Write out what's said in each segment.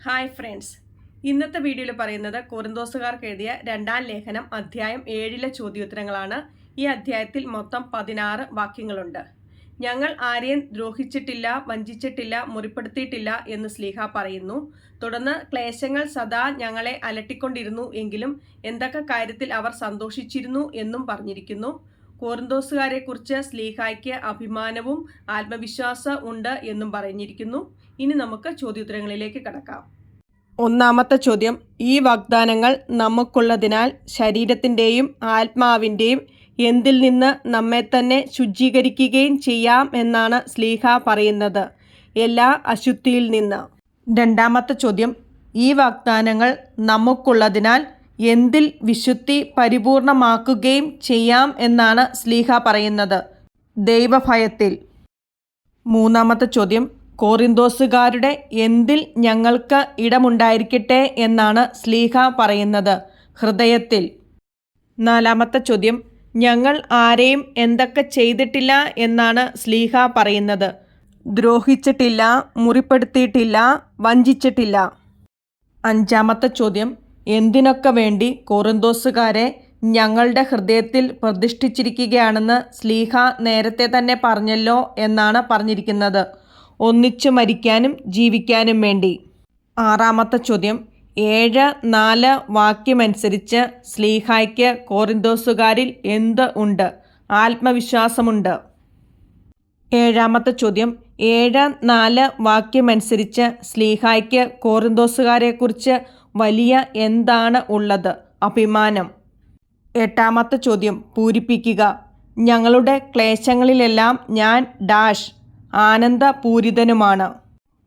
Hi friends, ഇന്നത്തെ വീഡിയോയിൽ പറയുന്നത് കൊറിന്തോസുകാർക്ക് എഴുതിയ 2-ാം ലേഖനം അധ്യായം 7-ലെ ചോദ്യോത്തരങ്ങളാണ്. ഈ അധ്യായത്തിൽ മൊത്തം 16 വാക്യങ്ങളുണ്ട്. ഞങ്ങൾ ആരെയും ദ്രോഹിച്ചിട്ടില്ല, വഞ്ചിച്ചിട്ടില്ല, മുറിപ്പെടുത്തിയിട്ടില്ല എന്ന് ശ്ലീഹ പറയുന്നു. തുടർന്ന് ക്ലേശങ്ങൾ സദാ ഞങ്ങളെ അലട്ടിക്കൊണ്ടിരുന്നു എങ്കിലും എന്തൊക്കെ കാര്യത്തിൽ അവർ സന്തോഷിച്ചിരുന്നു എന്നും പറഞ്ഞിരിക്കുന്നു. കൊറിന്തോസുകാരെ കുറിച്ച് ശ്ലീഹായ്ക്ക് അഭിമാനവും ആത്മവിശ്വാസം ഉണ്ട് എന്നും പറഞ്ഞിരിക്കുന്നു. ഇനി നമുക്ക് ചോദ്യോത്തരങ്ങളിലേക്ക് കടക്കാം. ഒന്നാമത്തെ ചോദ്യം, ഈ വാഗ്ദാനങ്ങൾ നമുക്കുള്ളതിനാൽ ശരീരത്തിൻ്റെയും ആത്മാവിൻ്റെയും എന്തിൽ നിന്ന് നമ്മെ തന്നെ ശുചീകരിക്കുകയും ചെയ്യാം എന്നാണ് ശ്ലീഹ പറയുന്നത്? എല്ലാ അശുദ്ധിയിൽ നിന്ന്. രണ്ടാമത്തെ ചോദ്യം, ഈ വാഗ്ദാനങ്ങൾ നമുക്കുള്ളതിനാൽ എന്തിൽ വിശുദ്ധി പരിപൂർണമാക്കുകയും ചെയ്യാം എന്നാണ് ശ്ലീഹ പറയുന്നത്? ദൈവഭയത്തിൽ. മൂന്നാമത്തെ ചോദ്യം, കൊറിന്തോസുകാരുടെ എന്തിൽ ഞങ്ങൾക്ക് ഇടമുണ്ടായിരിക്കട്ടെ എന്നാണ് ശ്ലീഹ പറയുന്നത്? ഹൃദയത്തിൽ. നാലാമത്തെ ചോദ്യം, ഞങ്ങൾ ആരെയും എന്തൊക്കെ ചെയ്തിട്ടില്ല എന്നാണ് ശ്ലീഹ പറയുന്നത്? ദ്രോഹിച്ചിട്ടില്ല, മുറിപ്പെടുത്തിയിട്ടില്ല, വഞ്ചിച്ചിട്ടില്ല. അഞ്ചാമത്തെ ചോദ്യം, എന്തിനൊക്കെ വേണ്ടി കൊറിന്തോസുകാരെ ഞങ്ങളുടെ ഹൃദയത്തിൽ പ്രതിഷ്ഠിച്ചിരിക്കുകയാണെന്ന് ശ്ലീഹ നേരത്തെ തന്നെ പറഞ്ഞല്ലോ എന്നാണ് പറഞ്ഞിരിക്കുന്നത്? ഒന്നിച്ചു മരിക്കാനും ജീവിക്കാനും വേണ്ടി. ആറാമത്തെ ചോദ്യം, 7:4 വാക്യമനുസരിച്ച് ശ്ലീഹായ്ക്ക് കൊറിന്തോസുകാരിൽ എന്ത് ഉണ്ട്? ആത്മവിശ്വാസമുണ്ട്. ഏഴാമത്തെ ചോദ്യം, 7:4 വാക്യമനുസരിച്ച് ശ്ലീഹായ്ക്ക് കൊറിന്തോസുകാരെക്കുറിച്ച് വലിയ എന്താണ് ഉള്ളത്? അഭിമാനം. എട്ടാമത്തെ ചോദ്യം, പൂരിപ്പിക്കുക. ഞങ്ങളുടെ ക്ലേശങ്ങളിലെല്ലാം ഞാൻ ഡാഷ് ആനന്ദപൂരിതനുമാണ്.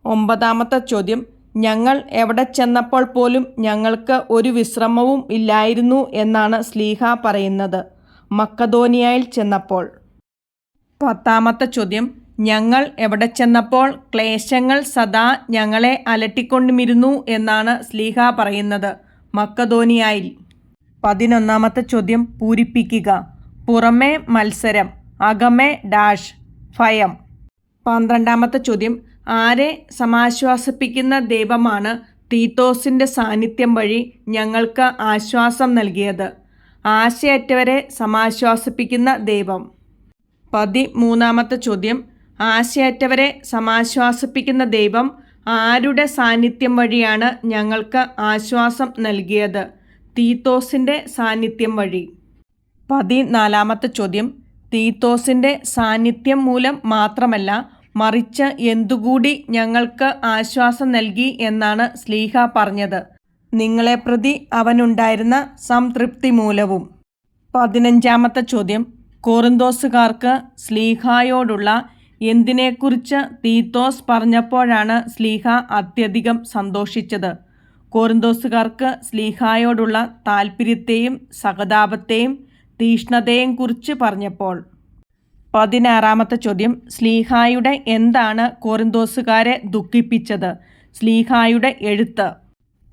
ഒമ്പതാമത്തെ ചോദ്യം, ഞങ്ങൾ എവിടെ ചെന്നപ്പോൾ പോലും ഞങ്ങൾക്ക് ഒരു വിശ്രമവും ഇല്ലായിരുന്നു എന്നാണ് ശ്ലീഹ പറയുന്നത്? മക്കദോനിയയിൽ ചെന്നപ്പോൾ. പത്താമത്തെ ചോദ്യം, ഞങ്ങൾ എവിടെ ചെന്നപ്പോൾ ക്ലേശങ്ങൾ സദാ ഞങ്ങളെ അലട്ടിക്കൊണ്ടുമിരുന്നു എന്നാണ് ശ്ലീഹ പറയുന്നത്? മക്കദോനിയയിൽ. 11ാമത്തെ ചോദ്യം, പൂരിപ്പിക്കുക. പുറമേ മത്സരം, അകമേ ഡാഷ് ഭയം. 12ാമത്തെ ചോദ്യം, ആരെ സമാശ്വാസിപ്പിക്കുന്ന ദൈവമാണ് തീത്തോസിൻ്റെ സാന്നിധ്യം വഴി ഞങ്ങൾക്ക് ആശ്വാസം നൽകിയത്? ആശയറ്റവരെ സമാശ്വാസിപ്പിക്കുന്ന ദൈവം. 13ാമത്തെ ചോദ്യം, ആശയറ്റവരെ സമാശ്വാസിപ്പിക്കുന്ന ദൈവം ആരുടെ സാന്നിധ്യം വഴിയാണ് ഞങ്ങൾക്ക് ആശ്വാസം നൽകിയത്? തീത്തോസിൻ്റെ സാന്നിധ്യം വഴി. 14ാമത്തെ ചോദ്യം, തീത്തോസിൻ്റെ സാന്നിധ്യം മൂലം മാത്രമല്ല മറിച്ച് എന്തുകൂടി ഞങ്ങൾക്ക് ആശ്വാസം നൽകി എന്നാണ് ശ്ലീഹ പറഞ്ഞത്? നിങ്ങളെ പ്രതി അവനുണ്ടായിരുന്ന സംതൃപ്തി മൂലവും. 15ാമത്തെ ചോദ്യം, കൊറിന്തോസുകാർക്ക് ശ്ലീഹായോടുള്ള എന്തിനെക്കുറിച്ച് തീത്തോസ് പറഞ്ഞപ്പോഴാണ് ശ്ലീഹ അത്യധികം സന്തോഷിച്ചത്? കൊറിന്തോസുകാർക്ക് ശ്ലീഹായോടുള്ള താൽപ്പര്യത്തെയും സഹതാപത്തെയും തീഷ്ണതയെയും കുറിച്ച് പറഞ്ഞപ്പോൾ. 16ാമത്തെ ചോദ്യം, ശ്ലീഹായുടെ എന്താണ് കൊറിന്തോസുകാരെ ദുഃഖിപ്പിച്ചത്? ശ്ലീഹായുടെ എഴുത്ത്.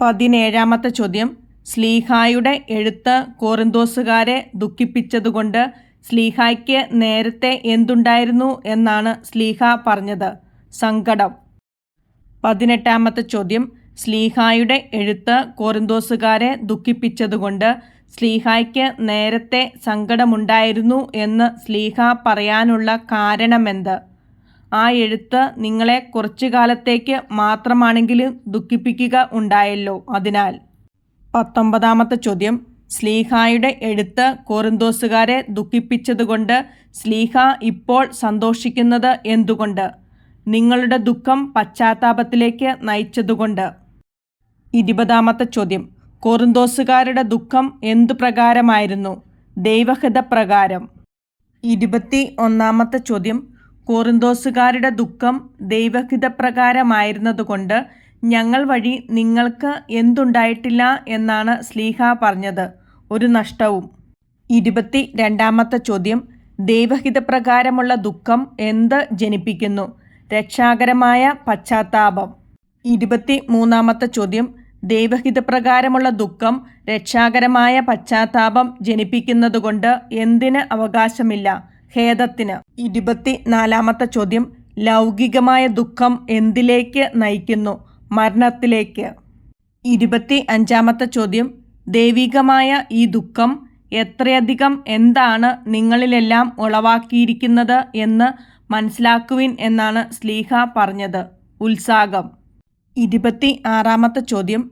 17ാമത്തെ ചോദ്യം, ശ്ലീഹായുടെ എഴുത്ത് കൊറിന്തോസുകാരെ ദുഃഖിപ്പിച്ചതുകൊണ്ട് ശ്ലീഹായ്ക്ക് നേരത്തെ എന്തുണ്ടായിരുന്നു എന്നാണ് ശ്ലീഹ പറഞ്ഞത്? സങ്കടം. 18ാമത്തെ ചോദ്യം, ശ്ലീഹായുടെ എഴുത്ത് കൊറിന്തോസുകാരെ ദുഃഖിപ്പിച്ചതുകൊണ്ട് ശ്ലീഹായ്ക്ക് നേരത്തെ സങ്കടമുണ്ടായിരുന്നു എന്ന് ശ്ലീഹ പറയാനുള്ള കാരണമെന്ത്? ആ എഴുത്ത് നിങ്ങളെ കുറച്ചു കാലത്തേക്ക് മാത്രമാണെങ്കിലും ദുഃഖിപ്പിക്കുക ഉണ്ടായല്ലോ, അതിനാൽ. 19ാമത്തെ ചോദ്യം, ശ്ലീഹായുടെ എഴുത്ത് കൊറിന്തോസുകാരെ ദുഃഖിപ്പിച്ചതുകൊണ്ട് ശ്ലീഹ ഇപ്പോൾ സന്തോഷിക്കുന്നത് എന്തുകൊണ്ട്? നിങ്ങളുടെ ദുഃഖം പശ്ചാത്താപത്തിലേക്ക് നയിച്ചതുകൊണ്ട്. 20ാമത്തെ ചോദ്യം, കൊറിന്തോസുകാരുടെ ദുഃഖം എന്തു പ്രകാരമായിരുന്നു? ദൈവഹിതപ്രകാരം. 21ാമത്തെ ചോദ്യം, കൊറിന്തോസുകാരുടെ ദുഃഖം ദൈവഹിതപ്രകാരമായിരുന്നതുകൊണ്ട് ഞങ്ങൾ വഴി നിങ്ങൾക്ക് എന്തുണ്ടായിട്ടില്ല എന്നാണ് ശ്ലീഹ പറഞ്ഞത്? ഒരു നഷ്ടവും. 22ാമത്തെ ചോദ്യം, ദൈവഹിതപ്രകാരമുള്ള ദുഃഖം എന്ത് ജനിപ്പിക്കുന്നു? രക്ഷാകരമായ പശ്ചാത്താപം. 23ാമത്തെ ചോദ്യം, ദൈവഹിതപ്രകാരമുള്ള ദുഃഖം രക്ഷാകരമായ പശ്ചാത്താപം ജനിപ്പിക്കുന്നതുകൊണ്ട് എന്തിന് അവകാശമില്ല? ഖേദത്തിന്. 24ാമത്തെ ചോദ്യം, ലൗകികമായ ദുഃഖം എന്തിലേക്ക് നയിക്കുന്നു? മരണത്തിലേക്ക്. 25-ാമത്തെ ചോദ്യം, ദൈവികമായ ഈ ദുഃഖം എത്രയധികം എന്താണ് നിങ്ങളിലെല്ലാം ഉളവാക്കിയിരിക്കുന്നത് എന്ന് മനസ്സിലാക്കുവിൻ എന്നാണ് ശ്ലീഹ പറഞ്ഞത്. ഉത്സാഹം. 26-ാമത്തെ ചോദ്യം,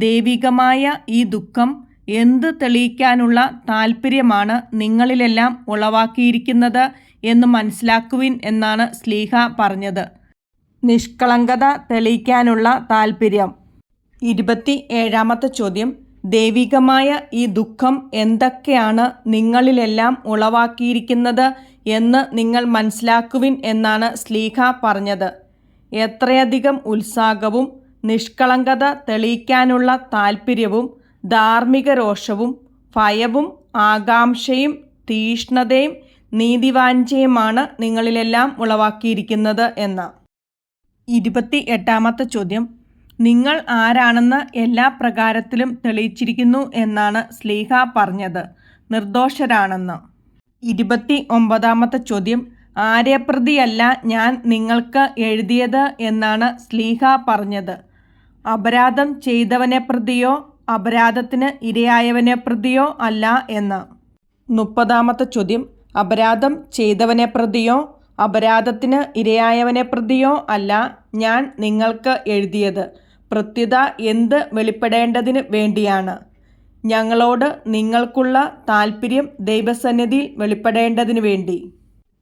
ദൈവികമായ ഈ ദുഃഖം എന്ത് തെളിയിക്കാനുള്ള താല്പര്യമാണ് നിങ്ങളിലെല്ലാം ഉളവാക്കിയിരിക്കുന്നത് എന്ന് മനസ്സിലാക്കുവിൻ എന്നാണ് ശ്ലീഹ പറഞ്ഞത്. നിഷ്കളങ്കത തെളിയിക്കാനുള്ള താല്പര്യം. 27-ാമത്തെ ചോദ്യം, ദൈവികമായ ഈ ദുഃഖം എന്തൊക്കെയാണ് നിങ്ങളിലെല്ലാം ഉളവാക്കിയിരിക്കുന്നത് എന്ന് നിങ്ങൾ മനസ്സിലാക്കുവിൻ എന്നാണ് ശ്ലീഹ പറഞ്ഞത്. എത്രയധികം ഉത്സാഹവും നിഷ്കളങ്കത തെളിയിക്കാനുള്ള താല്പര്യവും ധാർമ്മിക രോഷവും ഭയവും ആകാംക്ഷയും തീഷ്ണതയും നീതിവാഞ്ചയുമാണ് നിങ്ങളിലെല്ലാം ഉളവാക്കിയിരിക്കുന്നത് എന്ന്. 28-ാമത്തെ ചോദ്യം, നിങ്ങൾ ആരാണെന്ന് എല്ലാ പ്രകാരത്തിലും തെളിയിച്ചിരിക്കുന്നു എന്നാണ് ശ്ലീഹ പറഞ്ഞത്. നിർദോഷരാണെന്ന്. 29-ാമത്തെ ചോദ്യം, ആരെപ്രതിയല്ല ഞാൻ നിങ്ങൾക്ക് എഴുതിയത് എന്നാണ് ശ്ലീഹ പറഞ്ഞത്. അപരാധം ചെയ്തവനെ പ്രതിയോ അപരാധത്തിന് ഇരയായവനെ പ്രതിയോ അല്ല എന്ന്. 30-ാമത്തെ ചോദ്യം, അപരാധം ചെയ്തവനെ പ്രതിയോ അപരാധത്തിന് ഇരയായവനെ പ്രതിയോ അല്ല ഞാൻ നിങ്ങൾക്ക് എഴുതിയത്, പ്രത്യുത എന്ത് വെളിപ്പെടേണ്ടതിന് വേണ്ടിയാണ്. ഞങ്ങളോട് നിങ്ങൾക്കുള്ള താല്പര്യം ദൈവസന്നിധിയിൽ വെളിപ്പെടേണ്ടതിന് വേണ്ടി.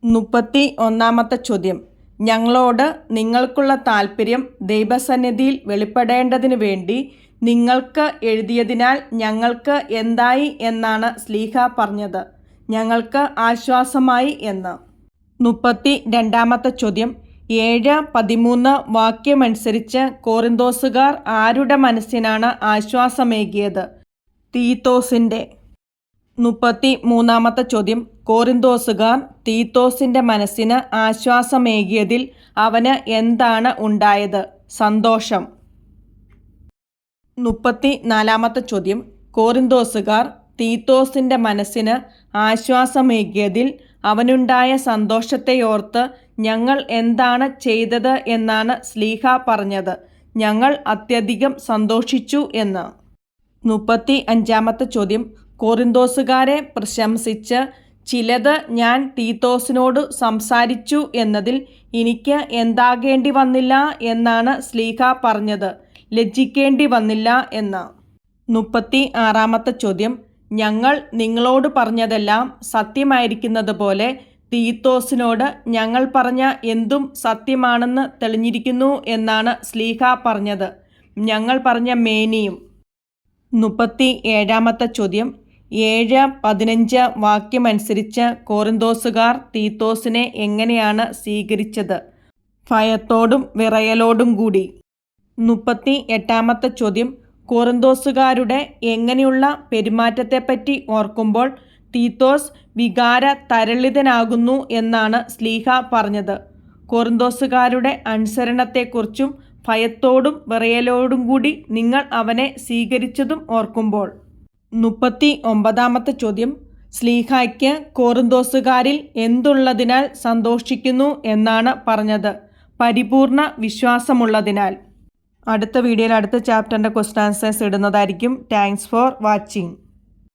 31-ാമത്തെ ചോദ്യം, ഞങ്ങളോട് നിങ്ങൾക്കുള്ള താല്പര്യം ദൈവസന്നിധിയിൽ വെളിപ്പെടേണ്ടതിന് വേണ്ടി നിങ്ങൾക്ക് എഴുതിയതിനാൽ ഞങ്ങൾക്ക് എന്തായി എന്നാണ് ശ്ലീഹ പറഞ്ഞത്. ഞങ്ങൾക്ക് ആശ്വാസമായി എന്ന്. 32-ാമത്തെ ചോദ്യം, 7:13 വാക്യമനുസരിച്ച് കോറിന്തോസുകാർ ആരുടെ മനസ്സിനാണ് ആശ്വാസമേകിയത്? തീത്തോസിൻ്റെ. 33-ാമത്തെ ചോദ്യം, കോറിന്തോസുകാർ തീത്തോസിൻ്റെ മനസ്സിന് ആശ്വാസമേകിയതിൽ അവന് എന്താണ് ഉണ്ടായത്? സന്തോഷം. 34-ാമത്തെ ചോദ്യം, കോറിന്തോസുകാർ തീത്തോസിൻ്റെ മനസ്സിന് ആശ്വാസമേകിയതിൽ അവനുണ്ടായ സന്തോഷത്തെയോർത്ത് ഞങ്ങൾ എന്താണ് ചെയ്തത് എന്നാണ് ശ്ലീഹ പറഞ്ഞത്. ഞങ്ങൾ അത്യധികം സന്തോഷിച്ചു എന്ന്. 35-ാമത്തെ ചോദ്യം, കോറിന്തോസുകാരെ പ്രശംസിച്ച് ചിലത് ഞാൻ തീത്തോസിനോട് സംസാരിച്ചു എന്നതിൽ എനിക്ക് എന്താകേണ്ടി വന്നില്ല എന്നാണ് ശ്ലീഹ പറഞ്ഞത്. ലജ്ജിക്കേണ്ടി വന്നില്ല എന്ന്. 36-ാമത്തെ ചോദ്യം, ഞങ്ങൾ നിങ്ങളോട് പറഞ്ഞതെല്ലാം സത്യമായിരിക്കുന്നത് പോലെ തീത്തോസിനോട് ഞങ്ങൾ പറഞ്ഞ എന്തും സത്യമാണെന്ന് തെളിഞ്ഞിരിക്കുന്നു എന്നാണ് ശ്ലീഹ പറഞ്ഞത്. ഞങ്ങൾ പറഞ്ഞ മേനിയും. 37-ാമത്തെ ചോദ്യം, 7:15 വാക്യമനുസരിച്ച് കോറിന്തോസുകാർ തീത്തോസിനെ എങ്ങനെയാണ് സ്വീകരിച്ചത്? ഭയത്തോടും വിറയലോടും കൂടി. 38-ാമത്തെ ചോദ്യം, കോറിന്തോസുകാരുടെ എങ്ങനെയുള്ള പെരുമാറ്റത്തെപ്പറ്റി ഓർക്കുമ്പോൾ തീത്തോസ് വികാര തരളിതനാകുന്നു എന്നാണ് ശ്ലീഹ പറഞ്ഞത്. കോറിന്തോസുകാരുടെ അനുസരണത്തെക്കുറിച്ചും ഭയത്തോടും വിറയലോടും കൂടി നിങ്ങൾ അവനെ സ്വീകരിച്ചതും ഓർക്കുമ്പോൾ. 39-ാമത്തെ ചോദ്യം, ശ്ലീഹായ്ക്ക് കോറിന്തോസുകാരിൽ എന്തുള്ളതിനാൽ സന്തോഷിക്കുന്നു എന്നാണ് പറഞ്ഞത്? പരിപൂർണ വിശ്വാസമുള്ളതിനാൽ. അടുത്ത വീഡിയോയിൽ അടുത്ത ചാപ്റ്ററിൻ്റെ ക്വസ്റ്റ്യൻ ആൻസേഴ്സ് ഇടുന്നതായിരിക്കും. Thanks for watching.